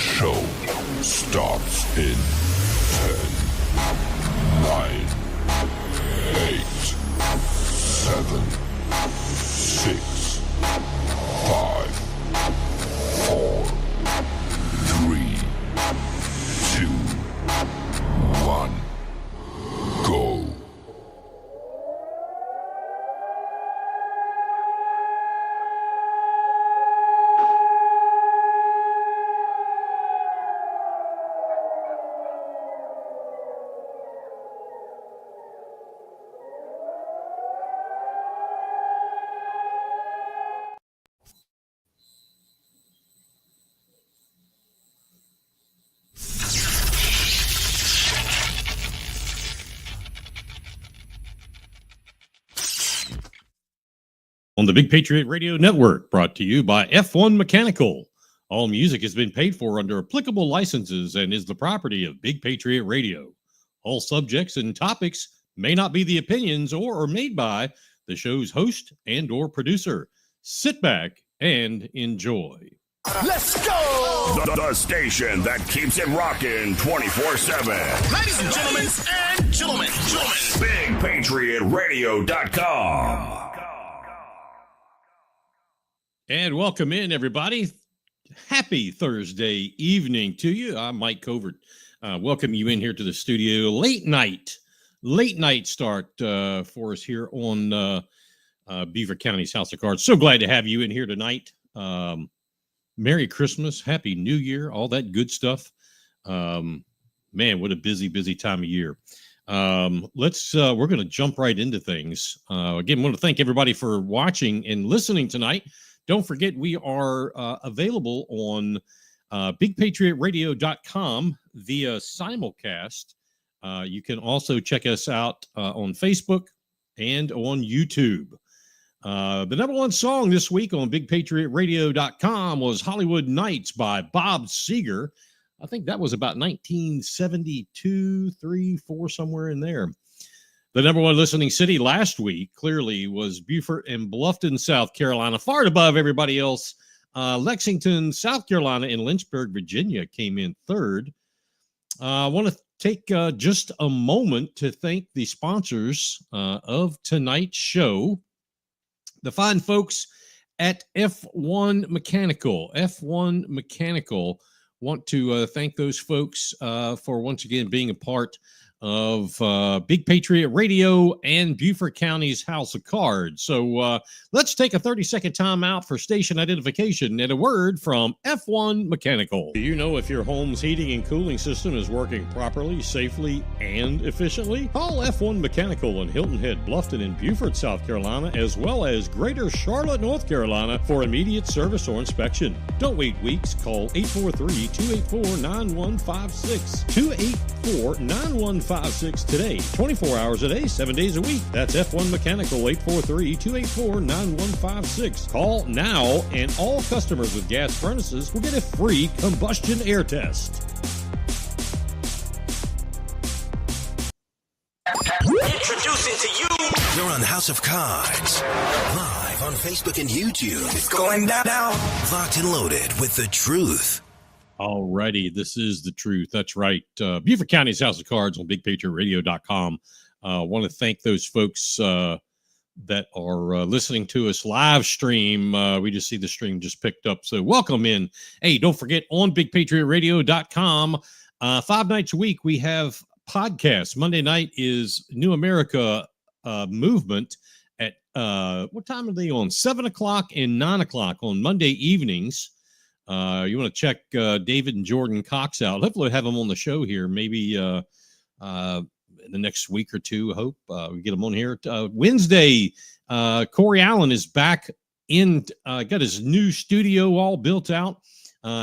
show starts in 10, 9, 8, 7, 6, 5, 4, 3, 2, 1, go. On the Big Patriot Radio Network, brought to you by F1 Mechanical. All music has been paid for under applicable licenses and is the property of Big Patriot Radio. All subjects and topics may not be the opinions or are made by the show's host and or producer. Sit back and enjoy. Let's go! The station that keeps it rocking 24/7. Ladies and gentlemen, BigPatriotRadio.com. And welcome in, everybody. Happy Thursday evening to you. I'm Mike Covert. Welcome you in here to the studio. Late night start for us here on Beaufort County's House of Cards. So glad to have you in here tonight. Merry Christmas, Happy New Year, all that good stuff. Man, what a busy time of year. We're going to jump right into things. Again, I want to thank everybody for watching and listening tonight. Don't forget, we are available on BigPatriotRadio.com via simulcast. You can also check us out on Facebook and on YouTube. The number one song this week on BigPatriotRadio.com was Hollywood Nights by Bob Seger. I think that was about 1972, 3, 4, somewhere in there. The number one listening city last week clearly was Beaufort and Bluffton, South Carolina, far above everybody else. Lexington, South Carolina, and Lynchburg, Virginia came in third. I want to take just a moment to thank the sponsors of tonight's show, the fine folks at F1 Mechanical. F1 Mechanical, want to thank those folks for once again being a part of Big Patriot Radio and Beaufort County's House of Cards. So let's take a 30-second time out for station identification and a word from F1 Mechanical. Do you know if your home's heating and cooling system is working properly, safely, and efficiently? Call F1 Mechanical in Hilton Head, Bluffton, and Beaufort, South Carolina, as well as Greater Charlotte, North Carolina, for immediate service or inspection. Don't wait weeks. Call 843-284-9156. 284-9156 today, 24 hours a day, 7 days a week. That's F1 Mechanical, 843-284-9156. Call now, and all customers with gas furnaces will get a free combustion air test. introducing to you. You're on House of Cards, live on Facebook and YouTube. It's going down now. Locked and loaded with the truth. Alrighty, this is the truth. That's right. Beaufort County's House of Cards on BigPatriotRadio.com. I want to thank those folks that are listening to us live stream. We just see the stream just picked up. So welcome in. Hey, don't forget, on BigPatriotRadio.com, 5 nights a week, we have podcasts. Monday night is New America Movement at, what time are they on? 7 o'clock and 9 o'clock on Monday evenings. You want to check David and Jordan Cox out. Hopefully have them on the show here, maybe in the next week or two. I hope we get them on here. Wednesday, Corey Allen is back in, got his new studio all built out.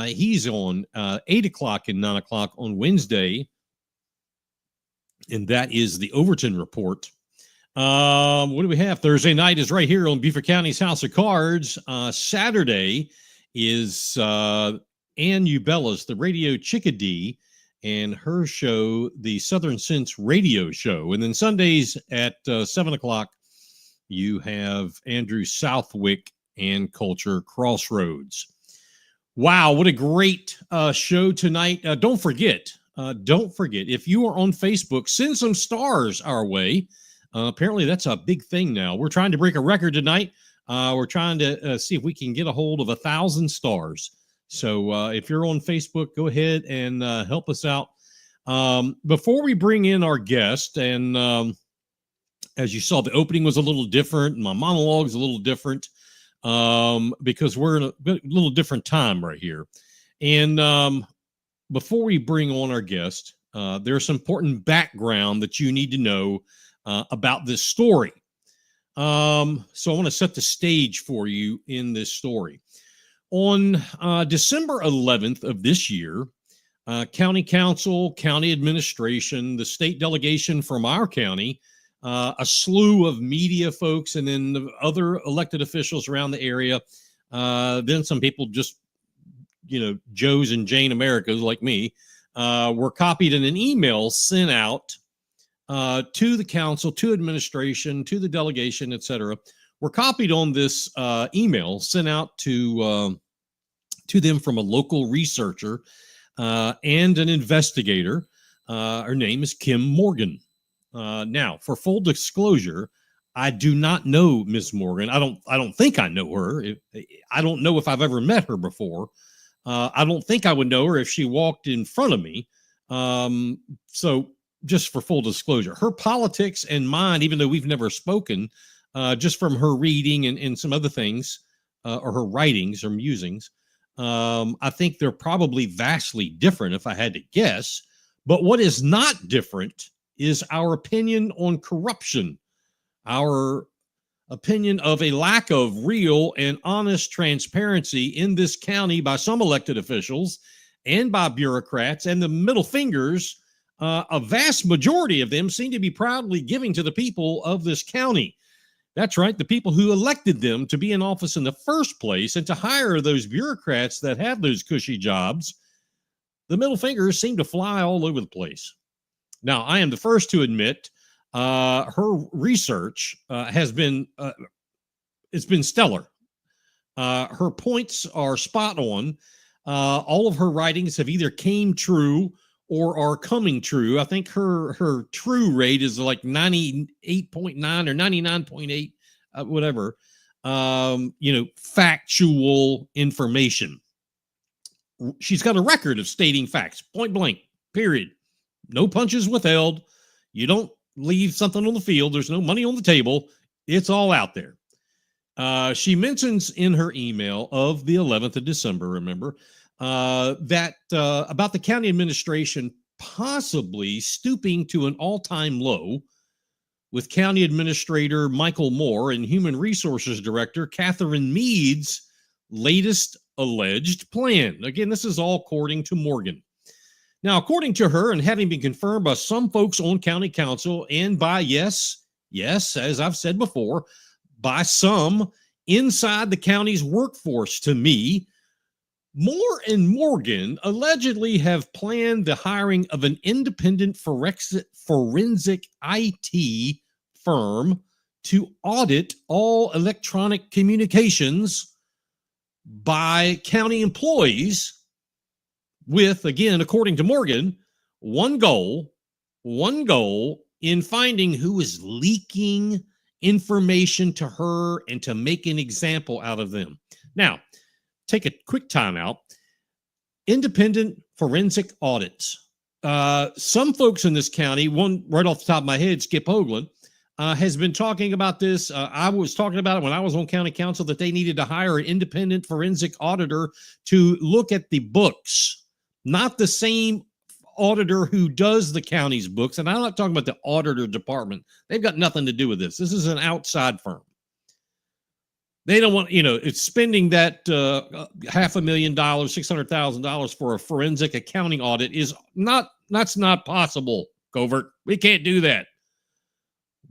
He's on 8 o'clock and 9 o'clock on Wednesday. And that is the Overton Report. What do we have? Thursday night is right here on Beaufort County's House of Cards. Saturday is Ann Ubella's The Radio Chickadee and her show, the Southern Sense Radio Show. And then Sundays at 7 o'clock, you have Andrew Southwick and Culture Crossroads. Wow, what a great show tonight. Don't forget, if you are on Facebook, send some stars our way. Apparently, that's a big thing now. We're trying to break a record tonight. We're trying to see if we can get a hold of 1,000 stars. So if you're on Facebook, go ahead and help us out. Before we bring in our guest, and as you saw, the opening was a little different. My monologue is a little different. Because we're in a little different time right here. And before we bring on our guest, there's some important background that you need to know about this story. So I want to set the stage for you in this story. On December 11th of this year, county council, county administration, the state delegation from our county, a slew of media folks, and then the other elected officials around the area. Then some people just, Joes and Jane Americas like me, were copied in an email sent out to the council, to administration, to the delegation, etc. Were copied on this email sent out to them from a local researcher and an investigator. Her name is Kim Morgan. Now, for full disclosure, I do not know Miss Morgan. I don't think I know her. I don't know if I've ever met her before. I don't think I would know her if she walked in front of me. So just for full disclosure, her politics and mine, even though we've never spoken, just from her reading and some other things, or her writings or musings, I think they're probably vastly different if I had to guess. But what is not different is our opinion on corruption, our opinion of a lack of real and honest transparency in this county by some elected officials and by bureaucrats, and the middle fingers, a vast majority of them seem to be proudly giving to the people of this county. That's right, the people who elected them to be in office in the first place and to hire those bureaucrats that have those cushy jobs. The middle fingers seem to fly all over the place. Now, I am the first to admit her research has been it's been stellar. Her points are spot on. All of her writings have either came true or are coming true. I think her true rate is like 98.9 or 99.8, whatever. Factual information. She's got a record of stating facts, point blank, period. No punches withheld. You don't leave something on the field. There's no money on the table. It's all out there. She mentions in her email of the 11th of December, remember, that about the county administration possibly stooping to an all-time low with County Administrator Michael Moore and Human Resources Director Catherine Mead's latest alleged plan. Again, this is all according to Morgan. Now, according to her, and having been confirmed by some folks on county council and by, yes, as I've said before, by some inside the county's workforce to me, Moore and Morgan allegedly have planned the hiring of an independent forensic IT firm to audit all electronic communications by county employees with, again, according to Morgan, one goal in finding who is leaking information to her and to make an example out of them. Now, take a quick time out. Independent forensic audits. Some folks in this county, one right off the top of my head, Skip Hoagland, has been talking about this. I was talking about it when I was on county council, that they needed to hire an independent forensic auditor to look at the books. Not the same auditor who does the county's books. And I'm not talking about the auditor department. They've got nothing to do with this. This is an outside firm. They don't want, it's spending that $500,000, $600,000 for a forensic accounting audit that's not possible, Covert. We can't do that.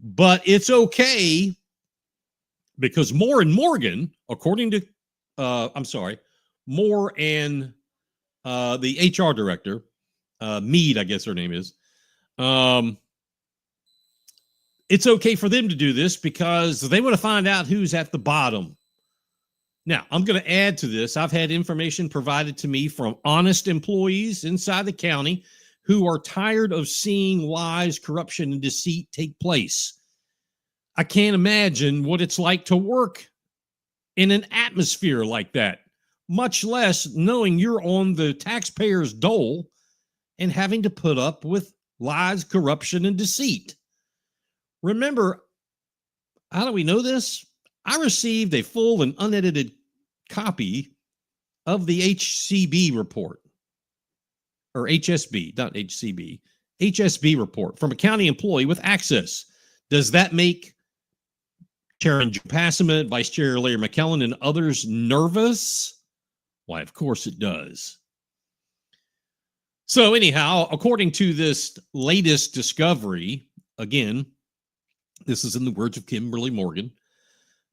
But it's okay because Moore and Morgan, according to, Moore and the HR director, Mead, I guess her name is, it's okay for them to do this because they want to find out who's at the bottom. Now, I'm going to add to this. I've had information provided to me from honest employees inside the county who are tired of seeing lies, corruption, and deceit take place. I can't imagine what it's like to work in an atmosphere like that, much less knowing you're on the taxpayer's dole and having to put up with lies, corruption, and deceit. Remember, how do we know this? I received a full and unedited copy of the HCB report, or HSB, not HCB, HSB report from a county employee with access. Does that make Chairman Joe Passament, Vice Chair Larry McKellen, and others nervous? Why, of course it does. So anyhow, according to this latest discovery, again, this is in the words of Kimberly Morgan,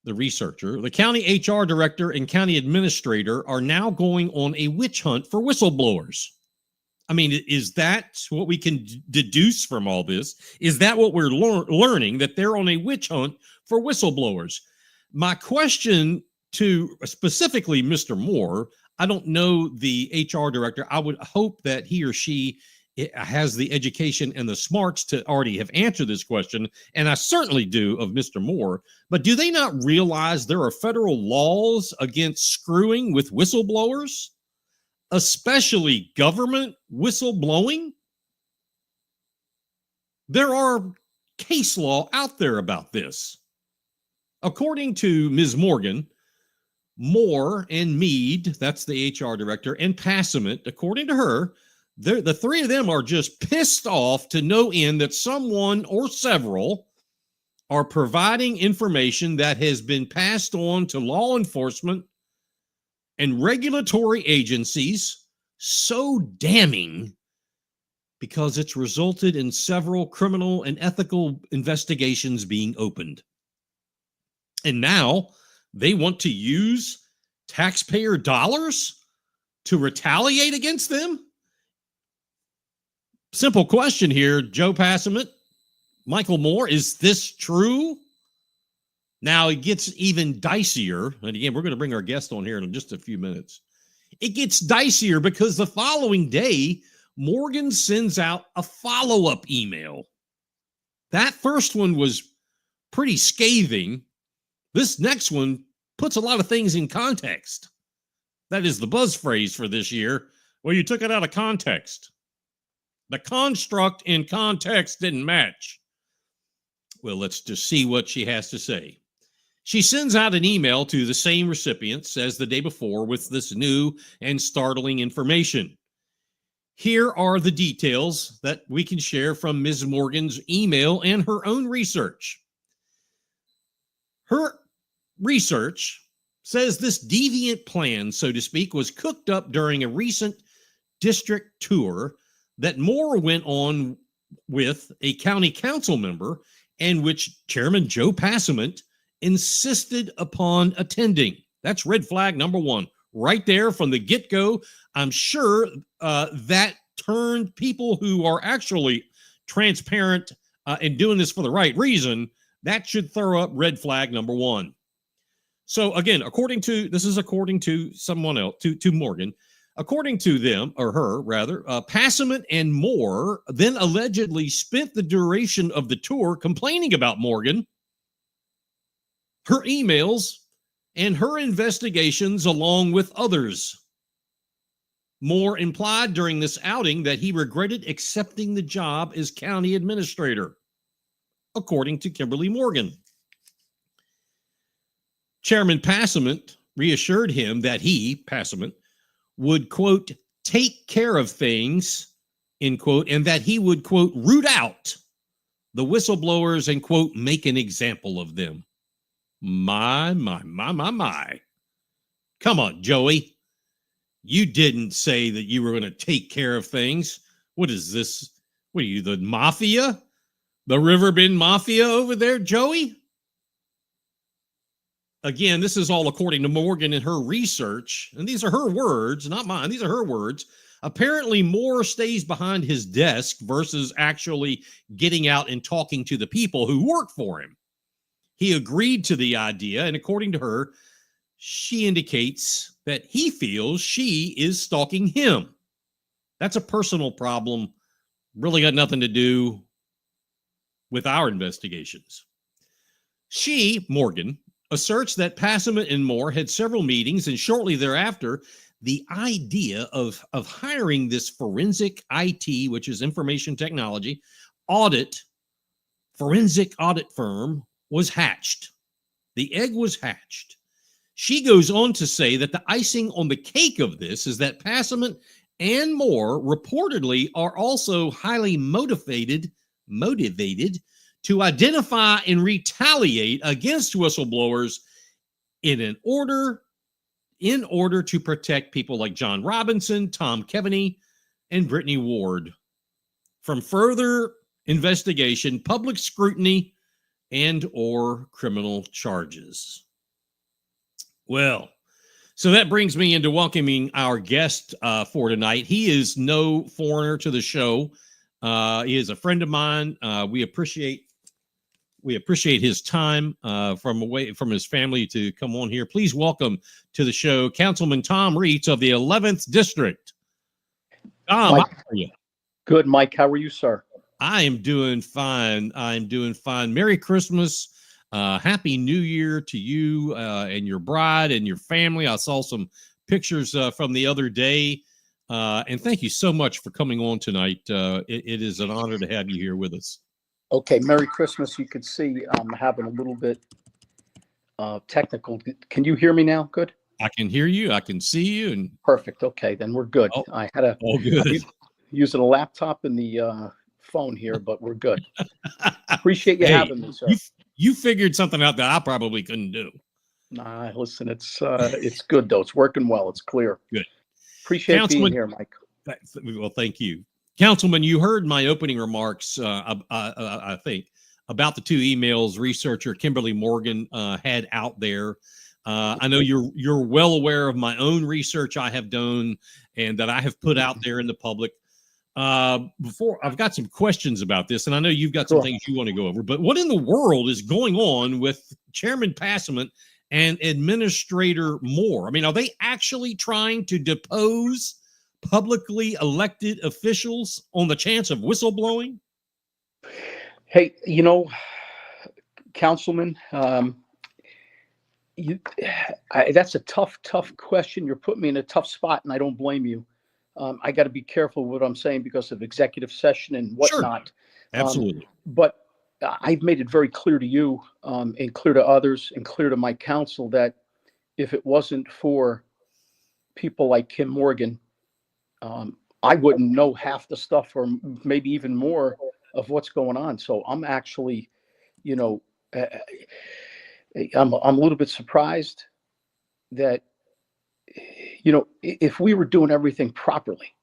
the researcher, the county HR director and county administrator are now going on a witch hunt for whistleblowers. I mean, is that what we can deduce from all this? Is that what we're learning, that they're on a witch hunt for whistleblowers? My question to specifically Mr. Moore, I don't know the HR director. I would hope that he or she has the education and the smarts to already have answered this question, and I certainly do of Mr. Moore. But do they not realize there are federal laws against screwing with whistleblowers, especially government whistleblowing? There are case law out there about this. According to Ms. Morgan, Moore and Meade, that's the HR director, and Passament, according to her, the three of them are just pissed off to no end that someone or several are providing information that has been passed on to law enforcement and regulatory agencies so damning because it's resulted in several criminal and ethical investigations being opened. And now they want to use taxpayer dollars to retaliate against them? Simple question here, Joe Passament, Michael Moore, is this true? Now it gets even dicier. And again, we're going to bring our guest on here in just a few minutes. It gets dicier because the following day, Morgan sends out a follow-up email. That first one was pretty scathing. This next one puts a lot of things in context. That is the buzz phrase for this year. Well, you took it out of context. The construct in context didn't match. Well, let's just see what she has to say. She sends out an email to the same recipients as the day before with this new and startling information. Here are the details that we can share from Ms. Morgan's email and her own research. Her research says this deviant plan, so to speak, was cooked up during a recent district tour that Moore went on with a county council member and which Chairman Joe Passament insisted upon attending. That's red flag number one. Right there from the get-go, I'm sure that turned people who are actually transparent and doing this for the right reason, that should throw up red flag number one. So again, according to someone else, to Morgan, according to them, or her rather, Passament and Moore then allegedly spent the duration of the tour complaining about Morgan, her emails, and her investigations along with others. Moore implied during this outing that he regretted accepting the job as county administrator, according to Kimberly Morgan. Chairman Passament reassured him that he, Passament, would, quote, take care of things, end quote, and that he would, quote, root out the whistleblowers and, quote, make an example of them. My. Come on, Joey. You didn't say that you were going to take care of things. What is this? What are you, the mafia? The Riverbend Mafia over there, Joey? Again, this is all according to Morgan and her research, and these are her words, not mine. These are her words. Apparently, Moore stays behind his desk versus actually getting out and talking to the people who work for him. He agreed to the idea, and according to her, she indicates that he feels she is stalking him. That's a personal problem. Really got nothing to do with our investigations. She, Morgan, asserts that Passament and Moore had several meetings, and shortly thereafter, the idea of hiring this forensic IT, which is information technology, forensic audit firm was hatched. The egg was hatched. She goes on to say that the icing on the cake of this is that Passament and Moore reportedly are also highly motivated to identify and retaliate against whistleblowers in order to protect people like John Robinson, Tom Keveney, and Brittany Ward from further investigation, public scrutiny, and or criminal charges. Well, so that brings me into welcoming our guest for tonight. He is no foreigner to the show. He is a friend of mine. We appreciate his time from his family to come on here. Please welcome to the show Councilman Tom Reitz of the 11th District. Tom, Mike, how are you? good, Mike. How are you, sir? I am doing fine. Merry Christmas. Happy New Year to you and your bride and your family. I saw some pictures from the other day. And thank you so much for coming on tonight. It is an honor to have you here with us. Okay, Merry Christmas. You can see I'm having a little bit technical. Can you hear me now? Good? I can hear you. I can see you. And perfect. Okay, then we're good. Oh, I had good. using a laptop and the phone here, but we're good. Appreciate you having me, sir. You figured something out that I probably couldn't do. Nah, listen, it's good though. It's working well. It's clear. Good. Appreciate being here, Mike. Well, thank you. Councilman, you heard my opening remarks, I think, about the two emails researcher Kimberly Morgan had out there. I know you're well aware of my own research I have done and that I have put out there in the public. Before I've got some questions about this, and I know you've got some things you want to go over, but what in the world is going on with Chairman Passament and Administrator Moore? I mean, are they actually trying to depose publicly elected officials on the chance of whistleblowing? Hey, Councilman, that's a tough question. You're putting me in a tough spot, and I don't blame you. I got to be careful what I'm saying because of executive session and whatnot. Sure. Absolutely. But I've made it very clear to you and clear to others and clear to my council that if it wasn't for people like Kim Morgan, I wouldn't know half the stuff or maybe even more of what's going on. So I'm actually, I'm a little bit surprised that, if we were doing everything properly,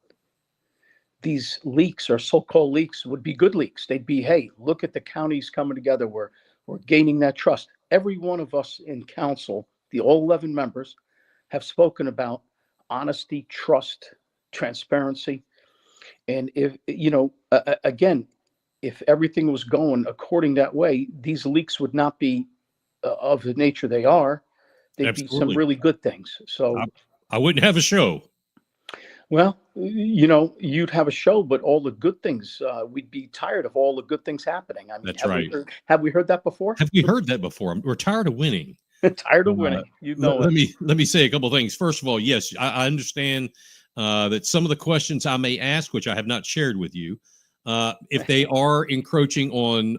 these leaks or so-called leaks would be good leaks. They'd be, hey, look at the counties coming together. We're gaining that trust. Every one of us in council, the all 11 members, have spoken about honesty, trust, transparency. And if, again, if everything was going according that way, these leaks would not be of the nature they are. They'd Absolutely. be some really good things. So I wouldn't have a show. Well, you'd have a show, but all the good things, we'd be tired of all the good things happening. I mean, That's right. Have we heard that before? Have we heard that before? We're tired of winning. Tired of winning. Let me say a couple of things. First of all, yes, I understand that some of the questions I may ask, which I have not shared with you, if they are encroaching on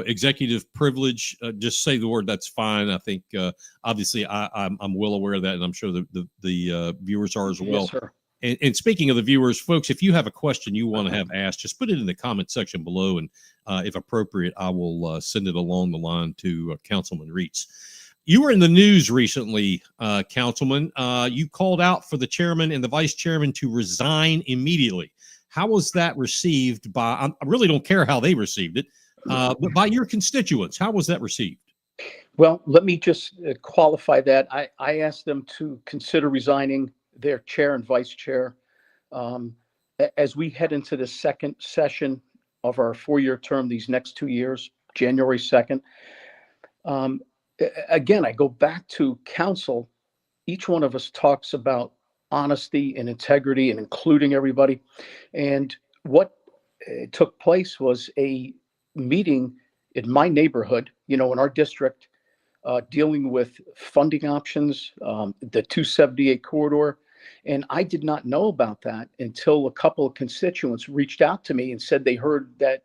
executive privilege, just say the word. That's fine. I think obviously I'm well aware of that, and I'm sure the viewers are as well. Yes, sir. And speaking of the viewers, folks, if you have a question you want to have asked, just put it in the comment section below, and if appropriate, I will send it along the line to Councilman Reitz. You were in the news recently, Councilman. You called out for the chairman and the vice chairman to resign immediately. How was that received by, I really don't care how they received it, but by your constituents? How was that received? Well, let me just qualify that. I asked them to consider resigning their chair and vice chair. As we head into the second session of our 4-year term, these next 2 years, January 2nd, again, I go back to council each one of us talks about honesty and integrity and including everybody. And what took place was a meeting in my neighborhood, in our district, dealing with funding options, the 278 corridor. And I did not know about that until a couple of constituents reached out to me and said they heard that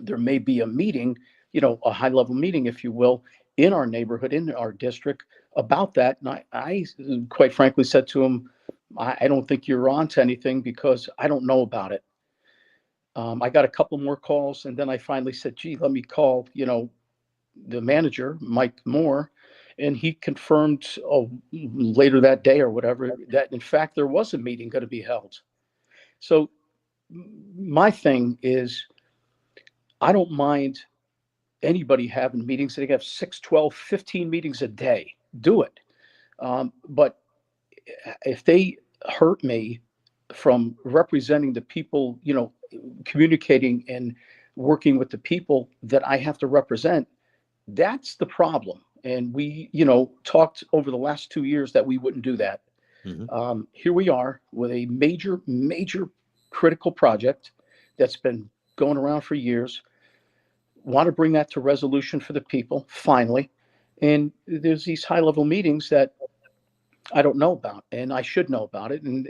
there may be a meeting, a high level meeting, if you will, in our neighborhood, in our district about that. And I quite frankly said to him, I don't think you're on to anything because I don't know about it. I got a couple more calls, and then I finally said, gee, let me call, the manager, Mike Moore, and he confirmed later that day or whatever, that in fact there was a meeting going to be held. So my thing is, I don't mind anybody having meetings. They have 6, 12, 15 meetings a day. Do it. But if they hurt me from representing the people, communicating and working with the people that I have to represent, that's the problem. And we, talked over the last 2 years that we wouldn't do that. Mm-hmm. Here we are with a major, major critical project that's been going around for years. Want to bring that to resolution for the people, finally. And there's these high-level meetings that I don't know about, and I should know about it. And,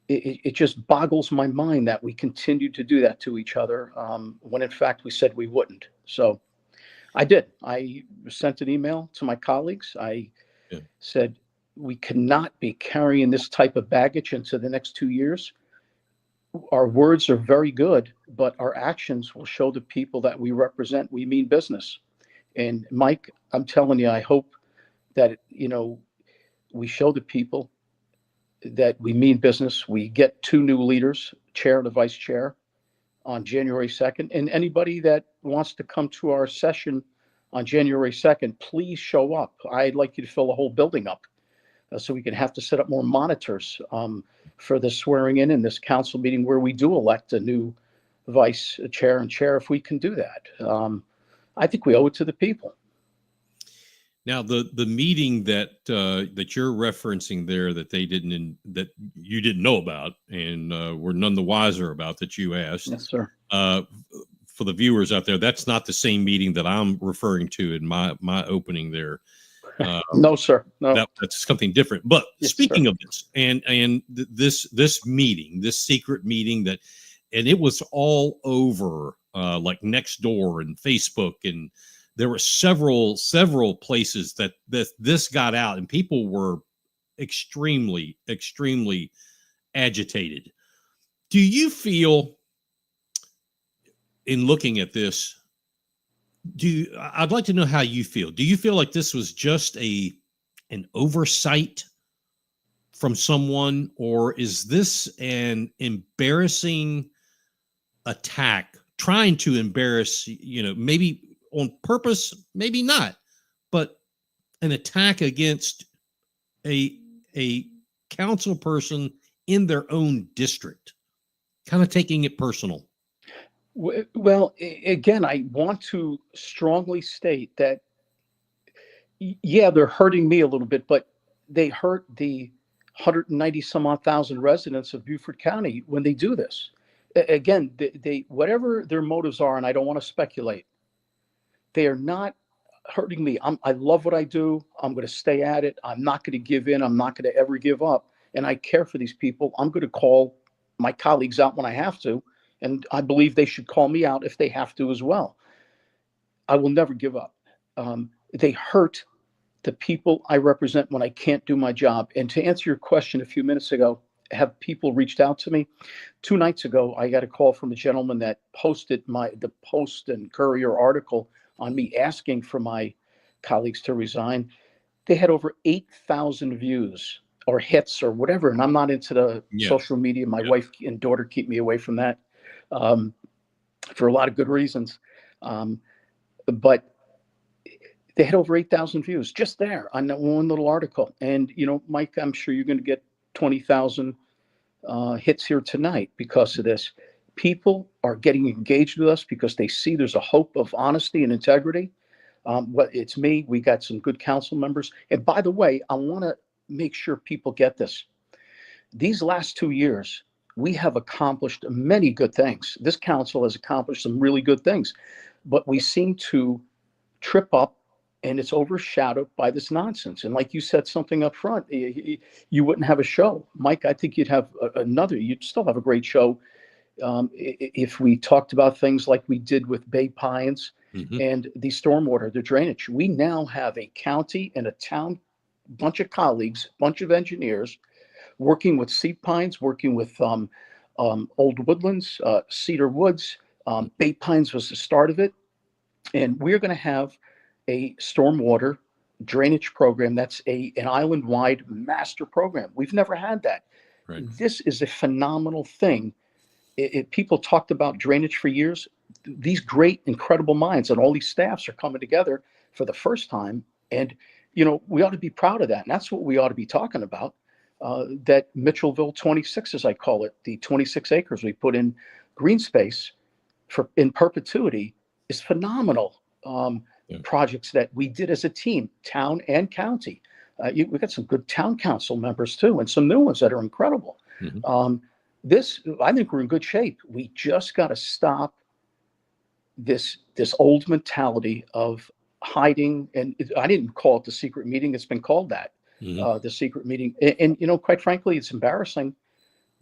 it just boggles my mind that we continue to do that to each other when, in fact, we said we wouldn't. So I did. I sent an email to my colleagues. I said, we cannot be carrying this type of baggage into the next 2 years. Our words are very good, but our actions will show the people that we represent we mean business. And Mike, I'm telling you, I hope that, we show the people that we mean business. We get 2 new leaders, chair and a vice chair, on January 2nd. And anybody that wants to come to our session on January 2nd, please show up. I'd like you to fill the whole building up so we can have to set up more monitors for the swearing in this council meeting where we do elect a new vice chair and chair, if we can do that. I think we owe it to the people. Now, the meeting that you're referencing there that you didn't know about and were none the wiser about, that you asked. Yes, sir. For the viewers out there, that's not the same meeting that I'm referring to in my opening there. No, sir. No, that's something different. But yes, speaking sir. of this, and this meeting, this secret meeting and it was all over like Nextdoor and Facebook, and there were several places that this got out, and people were extremely, extremely agitated. Do you feel, in looking at this, I'd like to know how you feel. Do you feel like this was just an oversight from someone, or is this an embarrassing attack, trying to embarrass, maybe on purpose, maybe not, but an attack against a council person in their own district, kind of taking it personal? Well, again, I want to strongly state that, yeah, they're hurting me a little bit, but they hurt the 190 some odd thousand residents of Beaufort County when they do this. Again, they whatever their motives are, and I don't want to speculate, they are not hurting me. I love what I do. I'm going to stay at it. I'm not going to give in. I'm not going to ever give up. And I care for these people. I'm going to call my colleagues out when I have to. And I believe they should call me out if they have to as well. I will never give up. They hurt the people I represent when I can't do my job. And to answer your question a few minutes ago, have people reached out to me? 2 nights ago, I got a call from a gentleman that posted the Post and Courier article on me asking for my colleagues to resign. They had over 8,000 views or hits or whatever. And I'm not into the social media. My wife and daughter keep me away from that for a lot of good reasons. But they had over 8,000 views just there on that one little article. And, Mike, I'm sure you're going to get 20,000 hits here tonight because of this. People are getting engaged with us because they see there's a hope of honesty and integrity. But it's me. We got some good council members. And by the way, I want to make sure people get this. These last 2 years, we have accomplished many good things. This council has accomplished some really good things, but we seem to trip up and it's overshadowed by this nonsense. And like you said something up front, you wouldn't have a show. Mike, I think you'd have you'd still have a great show if we talked about things like we did with Bay Pines and the stormwater, the drainage. We now have a county and a town, bunch of colleagues, bunch of engineers working with Sea Pines, working with Old Woodlands, Cedar Woods. Bay Pines was the start of it. And we're going to have a stormwater drainage program that's an island-wide master program. We've never had that. Right. This is a phenomenal thing. People talked about drainage for years. These great, incredible minds and all these staffs are coming together for the first time. And, we ought to be proud of that. And that's what we ought to be talking about. That Mitchellville 26, as I call it, the 26 acres we put in green space in perpetuity is phenomenal. Projects that we did as a team, town and county. We got some good town council members too, and some new ones that are incredible. I think we're in good shape. We just got to stop this old mentality of hiding. And I didn't call it the secret meeting. It's been called that, the secret meeting. And quite frankly, it's embarrassing.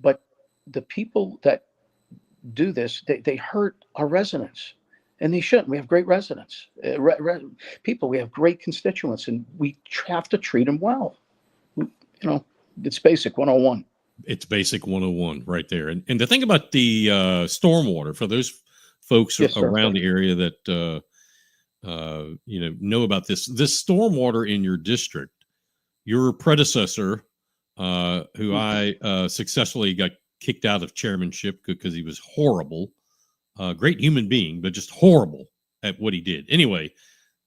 But the people that do this, they hurt our residents. And they shouldn't. We have great residents, people. We have great constituents, and we have to treat them well. It's basic 101. It's basic 101 right there. And the thing about the stormwater, for those folks around the area that know about this stormwater in your district, your predecessor, who I successfully got kicked out of chairmanship because he was horrible. Great human being, but just horrible at what he did. Anyway,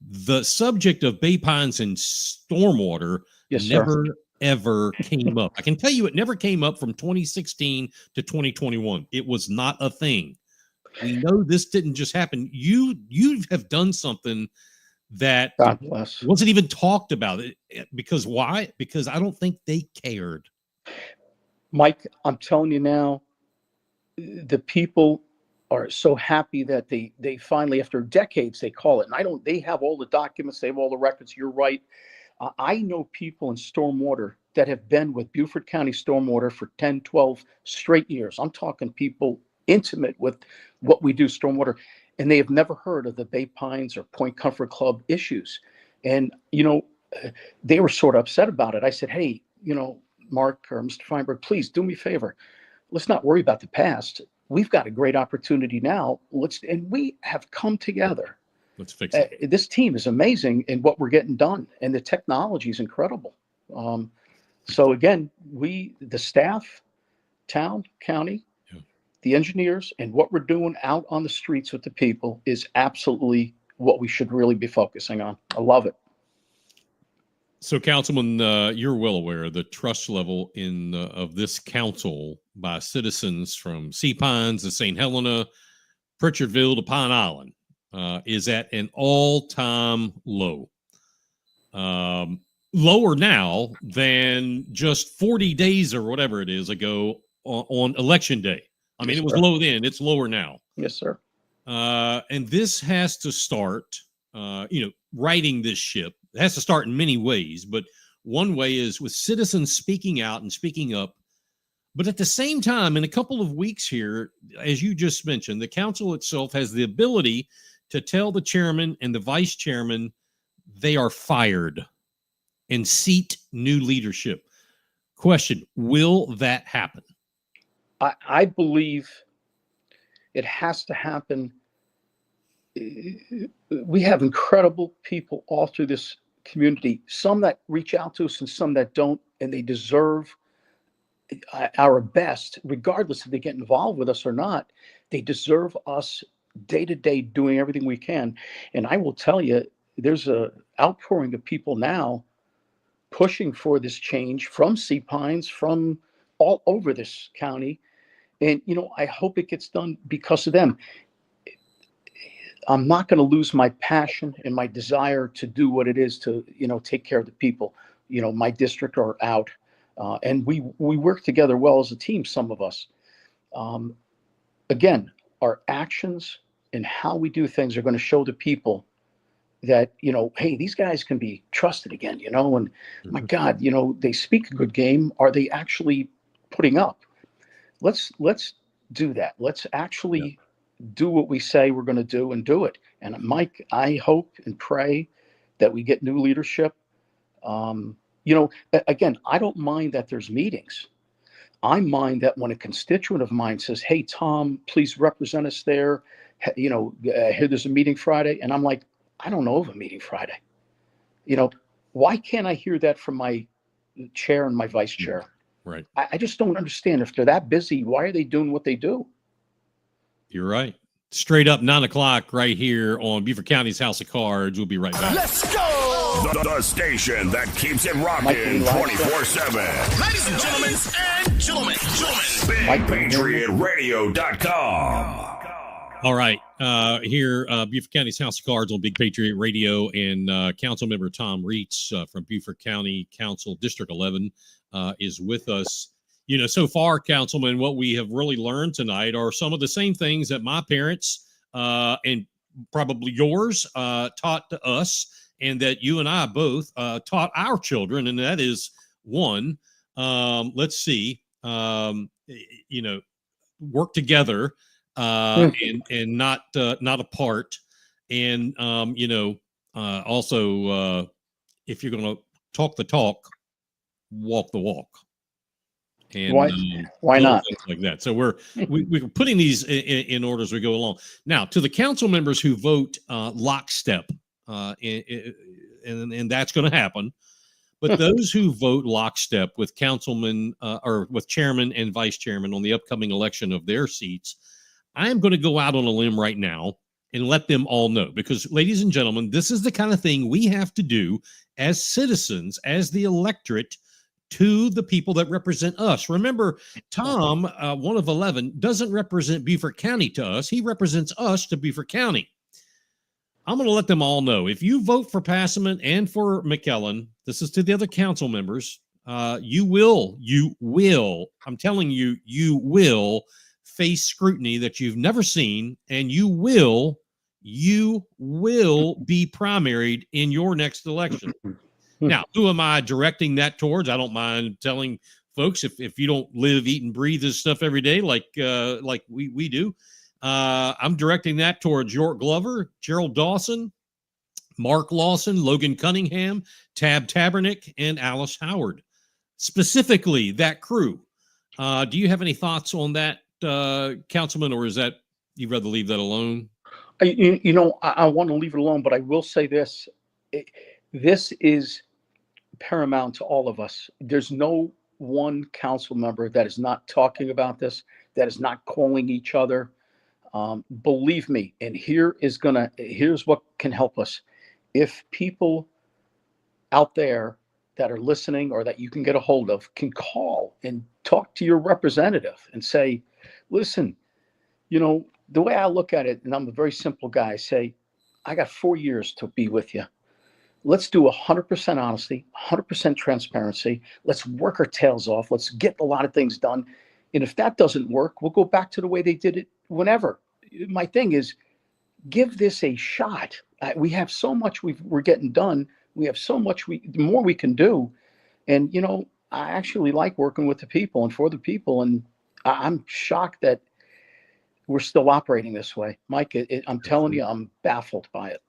the subject of Bay Pines and stormwater ever came up. I can tell you it never came up from 2016 to 2021. It was not a thing. We know this didn't just happen. You have done something that wasn't even talked about. Because why? Because I don't think they cared. Mike, I'm telling you now, the people are so happy that they finally, after decades, they call it. And they have all the documents, they have all the records. You're right. I know people in stormwater that have been with Beaufort County Stormwater for 10, 12 straight years. I'm talking people intimate with what we do stormwater, and they have never heard of the Bay Pines or Point Comfort Club issues. And, they were sort of upset about it. I said, hey, Mark or Mr. Feinberg, please do me a favor. Let's not worry about the past. We've got a great opportunity now. And we have come together. Let's fix it. This team is amazing in what we're getting done, and the technology is incredible. So again, the staff, town, county, the engineers, and what we're doing out on the streets with the people is absolutely what we should really be focusing on. I love it. So, Councilman, you're well aware of the trust level of this council by citizens from Sea Pines to St. Helena, Pritchardville to Pine Island is at an all-time low. Lower now than just 40 days or whatever it is ago on election day. I mean, it was low then. It's lower now. Yes, sir. And this has to start, righting this ship. It has to start in many ways, but one way is with citizens speaking out and speaking up. But at the same time, in a couple of weeks here, as you just mentioned, the council itself has the ability to tell the chairman and the vice chairman they are fired and seat new leadership. Question, will that happen? I believe it has to happen. We have incredible people all through this community, some that reach out to us and some that don't, and they deserve our best, regardless if they get involved with us or not. They deserve us day to day doing everything we can. And I will tell you, there's a outpouring of people now pushing for this change from Sea Pines, from all over this county. And, I hope it gets done because of them. I'm not going to lose my passion and my desire to do what it is to, take care of the people, my district or out. And we work together well as a team, some of us. Again, our actions and how we do things are going to show the people that, hey, these guys can be trusted again, and my God, they speak a good game. Are they actually putting up? Let's do that. Let's actually do what we say we're going to do and do it. And Mike, I hope and pray that we get new leadership. Again, I don't mind that there's meetings. I mind that when a constituent of mine says, hey, Tom, please represent us there. Here there's a meeting Friday. And I'm like, I don't know of a meeting Friday. Why can't I hear that from my chair and my vice chair? Right. I just don't understand. If they're that busy, why are they doing what they do? You're right. Straight up 9 o'clock right here on Beaufort County's House of Cards. We'll be right back. Let's go! The station that keeps it rocking 24/7. Ladies and gentlemen, BigPatriotRadio.com. All right. Here, Beaufort County's House of Cards on Big Patriot Radio, and Councilmember Tom Reitz from Beaufort County Council District 11 is with us. So far, Councilman, what we have really learned tonight are some of the same things that my parents and probably yours taught to us, and that you and I both taught our children. And that is one, let's see, work together and not apart. And, also, if you're going to talk the talk, walk the walk. And why not? Like that. So we're putting these in order as we go along. Now, to the council members who vote lockstep, and that's going to happen. But those who vote lockstep with councilmen or with chairman and vice chairman on the upcoming election of their seats, I am going to go out on a limb right now and let them all know, because, ladies and gentlemen, this is the kind of thing we have to do as citizens, as the electorate, to the people that represent us. Remember, Tom, one of 11, doesn't represent Beaufort County to us. He represents us to Beaufort County. I'm going to let them all know. If you vote for Passman and for McKellen, this is to the other council members, you will, I'm telling you, you will face scrutiny that you've never seen, and you will be primaried in your next election. Now, who am I directing that towards? I don't mind telling folks, if you don't live, eat, and breathe this stuff every day like we do, I'm directing that towards York Glover, Gerald Dawson, Mark Lawson, Logan Cunningham, Tab Tabernick, and Alice Howard. Specifically, that crew. Do you have any thoughts on that, Councilman, or is that you'd rather leave that alone? I want to leave it alone, but I will say this. This is paramount to all of us. There's no one council member that is not talking about this, that is not calling each other. Believe me, and here's what can help us. If people out there that are listening or that you can get a hold of can call and talk to your representative and say, listen, the way I look at it, and I'm a very simple guy, say, I got 4 years to be with you. Let's do 100% honesty, 100% transparency. Let's work our tails off. Let's get a lot of things done. And if that doesn't work, we'll go back to the way they did it whenever. My thing is, give this a shot. We have so much we're getting done. We have so much the more we can do. And, I actually like working with the people and for the people. And I'm shocked that we're still operating this way. Mike, I'm telling you, I'm baffled by it.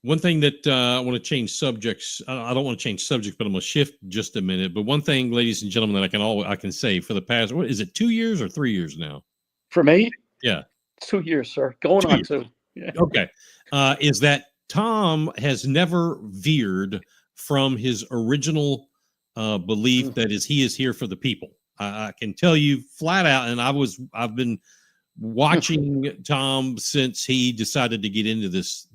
One thing that I want to change subjects. I don't want to change subjects, but I'm going to shift just a minute. But one thing, ladies and gentlemen, that I can say for the past, what is it, 2 years or 3 years now? For me? Yeah. 2 years, sir. Going on 2. Yeah. Okay. Is that Tom has never veered from his original belief that he is here for the people. I can tell you flat out, and I've been watching Tom since he decided to get into this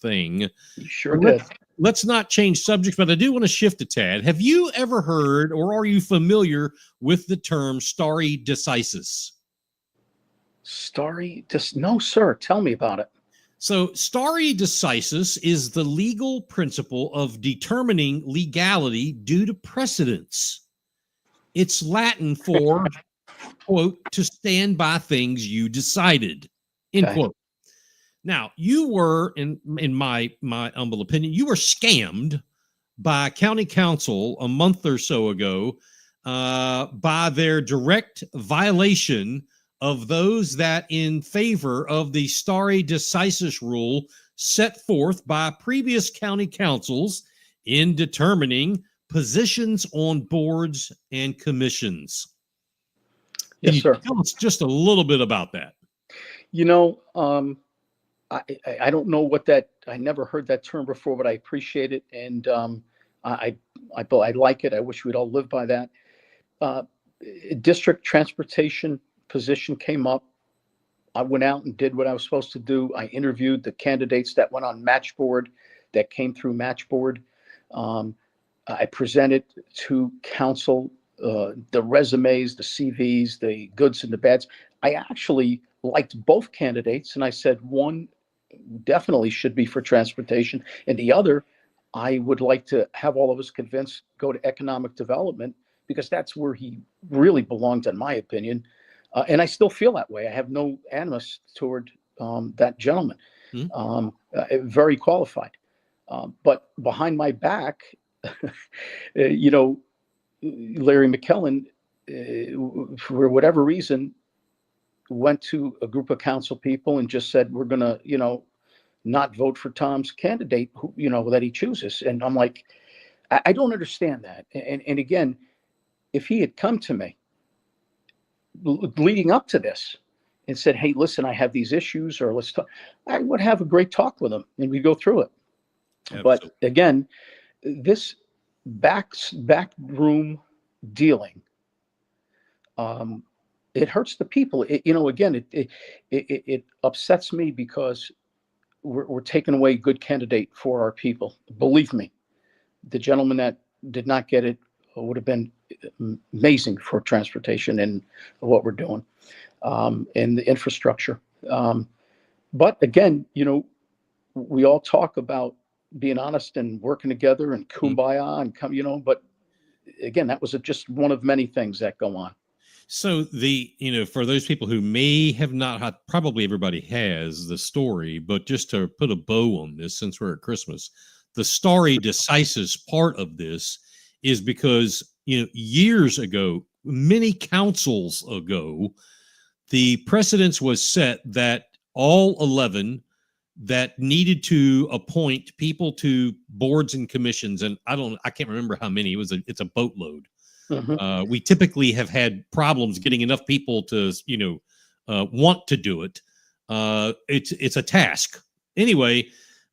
thing. You sure did. Let's not change subjects, but I do want to shift a tad. Have you ever heard, or are you familiar with the term stare decisis? No, sir. Tell me about it. So stare decisis is the legal principle of determining legality due to precedents. It's Latin for, quote, to stand by things you decided, end quote. Now, you were, in my humble opinion, you were scammed by county council a month or so ago by their direct violation of those that in favor of the stare decisis rule set forth by previous county councils in determining positions on boards and commissions. Can Yes, sir. Tell us just a little bit about that. You know, I don't know what that. I never heard that term before, but I appreciate it, and I like it. I wish we'd all live by that. District transportation position came up. I went out and did what I was supposed to do. I interviewed the candidates that went on Matchboard, that came through Matchboard. I presented to council the resumes, the CVs, the goods and the bads. I actually liked both candidates, and I said one definitely should be for transportation, and the other I would like to have all of us convinced go to economic development, because that's where he really belongs, in my opinion. And I still feel that way. I have no animus toward that gentleman. Very qualified. But behind my back, you know, Larry McKellen, for whatever reason, went to a group of council people and just said, we're going to, you know, not vote for Tom's candidate, who, you know, that he chooses. And I'm like, I don't understand that. And again, if he had come to me leading up to this and said, hey, listen, I have these issues, or let's talk, I would have a great talk with him and we go through it. Absolutely. But again, this backroom dealing, it hurts the people. You know, again, it upsets me because we're taking away a good candidate for our people. Believe me, the gentleman that did not get it would have been amazing for transportation and what we're doing, and the infrastructure. But again, you know, we all talk about being honest and working together and kumbaya and come, you know, but again, that was just one of many things that go on. So you know, for those people who may have not had, probably everybody has the story, but just to put a bow on this, since we're at Christmas, the stare decisis part of this is because, you know, years ago, many councils ago, the precedence was set that all 11 that needed to appoint people to boards and commissions, and I can't remember how many. It's a boatload. Mm-hmm. We typically have had problems getting enough people to, you know, want to do it. It's a task. Anyway,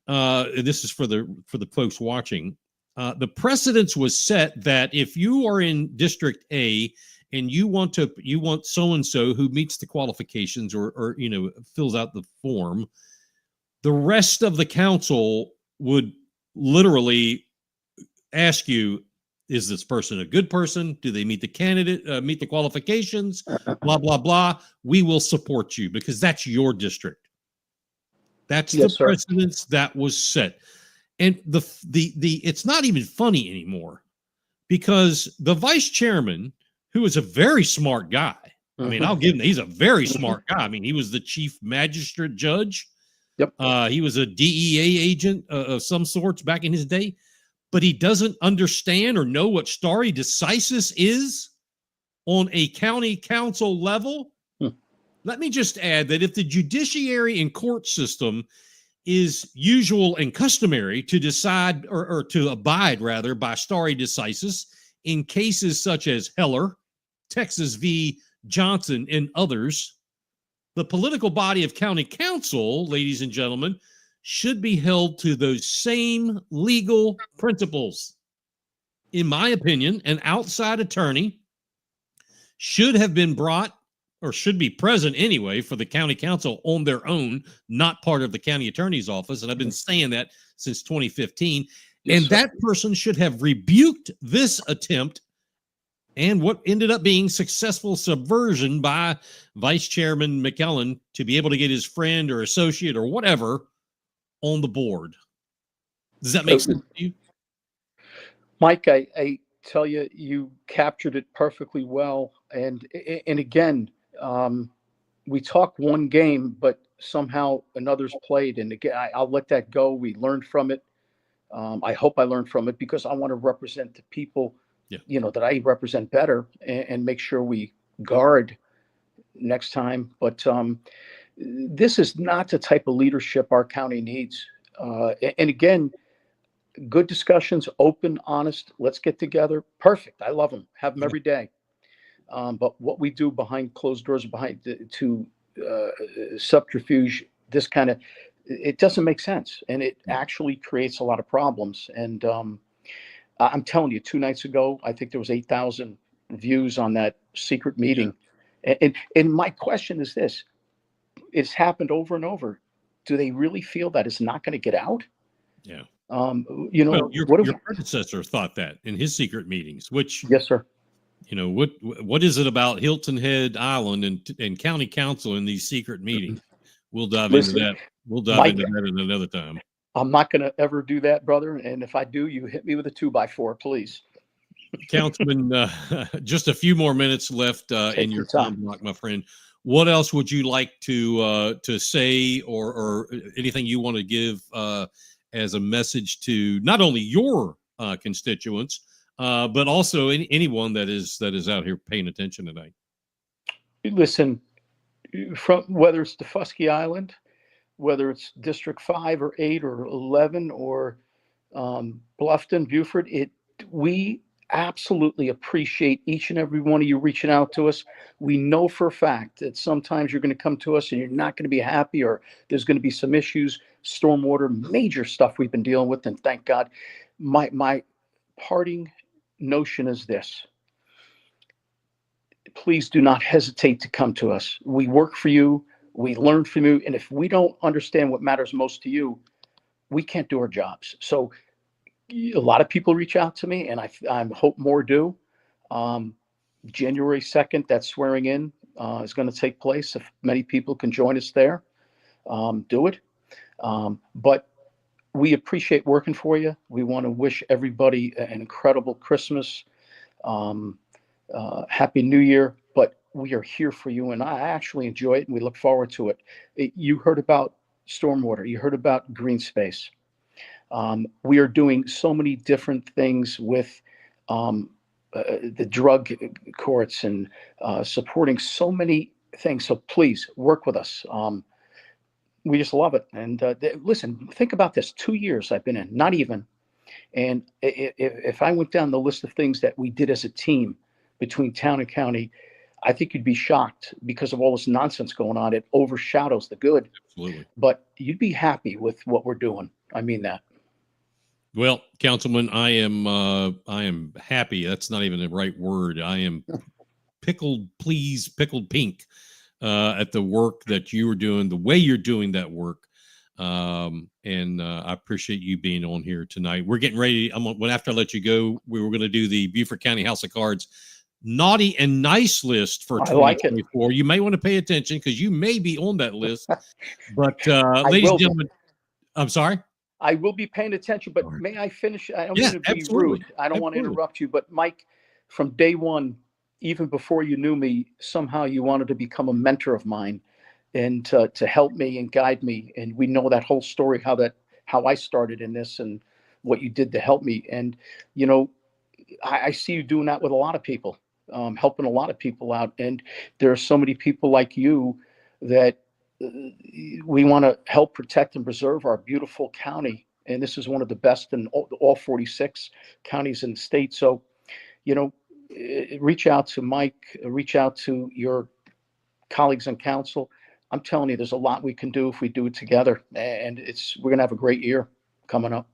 this is for the folks watching. The precedence was set that if you are in District A and you want so-and-so who meets the qualifications or you know, fills out the form, the rest of the council would literally ask you, is this person a good person? Do they meet the candidate, meet the qualifications? Blah, blah, blah. We will support you because that's your district. That's the precedence that was set. And the it's not even funny anymore, because the vice chairman, who is a very smart guy, I mean, I'll give him, he's a very smart guy. I mean, he was the chief magistrate judge. Yep. He was a DEA agent of some sorts back in his day, but he doesn't understand or know what stare decisis is on a county council level. Let me just add that if the judiciary and court system is usual and customary to decide or to abide rather by stare decisis in cases such as Heller, Texas v. Johnson, and others, the political body of county council, ladies and gentlemen, should be held to those same legal principles. In my opinion, an outside attorney should have been brought, or should be present anyway, for the county council on their own, not part of the county attorney's office. And I've been saying that since 2015. Yes, and that person should have rebuked this attempt and what ended up being successful subversion by Vice Chairman McKellen to be able to get his friend or associate or whatever on the board. Does that make sense to you? Mike, I tell you, you captured it perfectly well. And again, we talk one game, but somehow another's played. And again, I'll let that go. We learned from it. I hope I learned from it because I want to represent the people, that I represent better and make sure we guard next time. But this is not the type of leadership our county needs. And again, good discussions, open, honest. Let's get together. Perfect. I love them. Have them every day. But what we do behind closed doors, subterfuge, this kind of, it doesn't make sense. And it actually creates a lot of problems. And I'm telling you, 2 nights ago, I think there was 8,000 views on that secret meeting. And my question is this, it's happened over and over. Do they really feel that it's not going to get out? Yeah. Well, your predecessor thought that in his secret meetings, which, yes, sir. What is it about Hilton Head Island and county council in these secret meetings? We'll dive into that. We'll dive into that in another time. I'm not going to ever do that, brother. And if I do, you hit me with a 2x4, please. Councilman, just a few more minutes left in your time block, my friend. What else would you like to say or anything you want to give as a message to not only your constituents, but also anyone that is out here paying attention tonight? Listen, from whether it's Defusky Island, whether it's District 5 or 8 or 11 or Bluffton, Beaufort, we absolutely appreciate each and every one of you reaching out to us. We know for a fact that sometimes you're going to come to us and you're not going to be happy, or there's going to be some issues, stormwater, major stuff we've been dealing with, and thank God. My parting notion is this: please do not hesitate to come to us. We work for you, we learn from you, and if we don't understand what matters most to you, we can't do our jobs. So a lot of people reach out to me, and I hope more do. January 2nd, that swearing in is going to take place. If many people can join us there, do it. But we appreciate working for you. We want to wish everybody an incredible Christmas, Happy New Year. But we are here for you, and I actually enjoy it, and we look forward to it. You heard about stormwater. You heard about green space. We are doing so many different things with the drug courts and supporting so many things. So please work with us. We just love it. And listen, think about this. 2 years I've been in, not even. And if I went down the list of things that we did as a team between town and county, I think you'd be shocked because of all this nonsense going on. It overshadows the good. Absolutely. But you'd be happy with what we're doing. I mean that. Well, Councilman, I am happy. That's not even the right word. I am pickled pink at the work that you are doing, the way you're doing that work. And I appreciate you being on here tonight. We're getting ready. After I let you go, we were going to do the Beaufort County House of Cards naughty and nice list for 2024. You may want to pay attention because you may be on that list. But ladies and gentlemen, I'm sorry. I will be paying attention, but may I finish? I don't want to be rude. I don't want to interrupt you, but Mike, from day one, even before you knew me, somehow you wanted to become a mentor of mine and to help me and guide me. And we know that whole story, how I started in this and what you did to help me. And, I see you doing that with a lot of people, helping a lot of people out. And there are so many people like you that we want to help protect and preserve our beautiful county. And this is one of the best in all 46 counties in the state. So, reach out to Mike, reach out to your colleagues on council. I'm telling you, there's a lot we can do if we do it together. And we're going to have a great year coming up.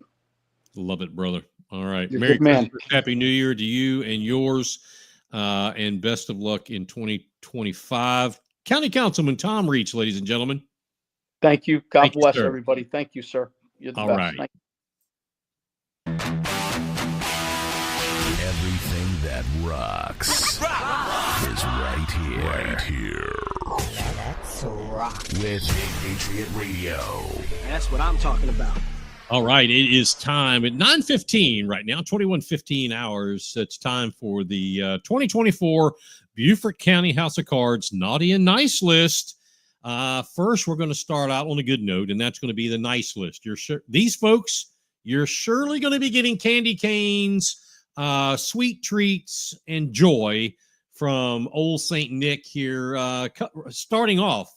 Love it, brother. All right. You're Merry good, man. Christmas. Happy New Year to you and yours. And best of luck in 2025. County Councilman Tom Reach, ladies and gentlemen. Thank you. God bless you, everybody. Thank you, sir. You're the All best. right. Everything that rocks is right here. Right here. That's so rock. With Big Patriot Radio. That's what I'm talking about. All right, it is time at 9:15 right now, 21:15 hours. It's time for the 2024 Beaufort County House of Cards Naughty and Nice list. First, we're going to start out on a good note, and that's going to be the nice list. These folks, you're surely going to be getting candy canes, sweet treats, and joy from old St. Nick here. Starting off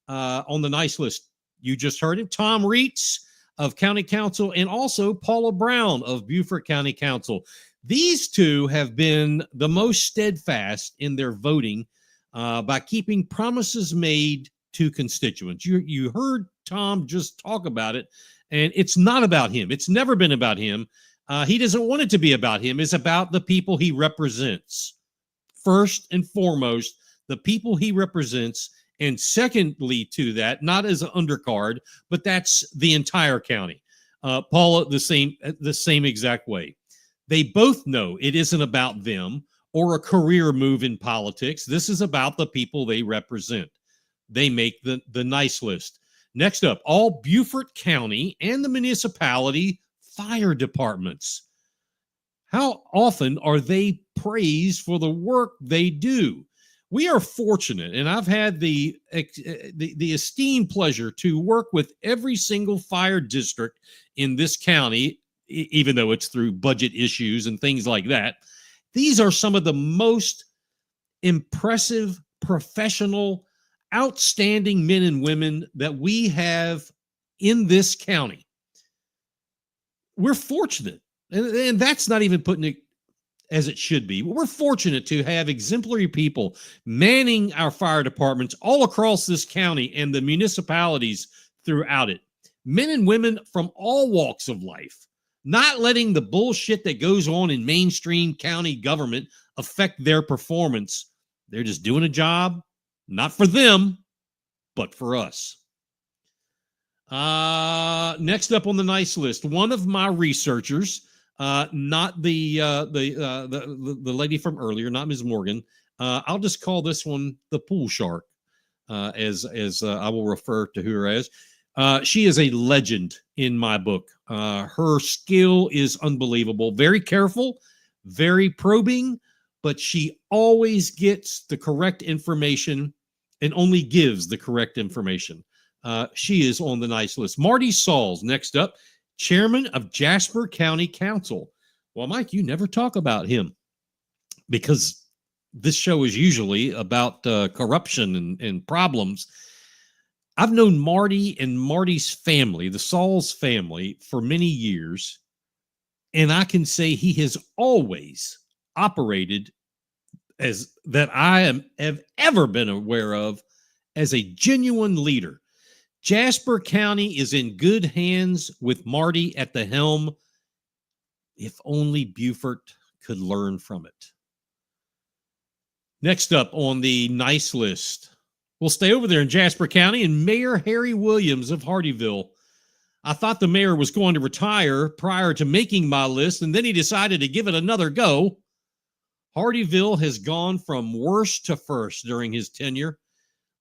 on the nice list, you just heard him, Tom Reitz of County Council, and also Paula Brown of Beaufort County Council. These two have been the most steadfast in their voting by keeping promises made to constituents. You heard Tom just talk about it, and it's not about him. It's never been about him. He doesn't want it to be about him. It's about the people he represents. First and foremost, the people he represents. And secondly to that, not as an undercard, but that's the entire county. Paula, the same exact way. They both know it isn't about them or a career move in politics. This is about the people they represent. They make the nice list. Next up, all Beaufort County and the municipality fire departments. How often are they praised for the work they do? We are fortunate, and I've had the esteemed pleasure to work with every single fire district in this county, even though it's through budget issues and things like that. These are some of the most impressive, professional, outstanding men and women that we have in this county. We're fortunate, and that's not even putting it as it should be. We're fortunate to have exemplary people manning our fire departments all across this county and the municipalities throughout it. Men and women from all walks of life, not letting the bullshit that goes on in mainstream county government affect their performance. They're just doing a job, not for them, but for us. Next up on the nice list, one of my researchers, not the lady from earlier, not Ms. Morgan. I'll just call this one the pool shark, as I will refer to her as. She is a legend in my book. Her skill is unbelievable. Very careful, very probing, but she always gets the correct information and only gives the correct information. She is on the nice list. Marty Sauls, next up. Chairman of Jasper County Council. Well, Mike, you never talk about him because this show is usually about corruption and problems. I've known Marty and Marty's family, the Sauls family, for many years, and I can say he has always operated as that I have ever been aware of as a genuine leader. Jasper County is in good hands with Marty at the helm. If only Beaufort could learn from it. Next up on the nice list, we'll stay over there in Jasper County, and Mayor Harry Williams of Hardyville. I thought the mayor was going to retire prior to making my list, and then he decided to give it another go. Hardyville has gone from worst to first during his tenure,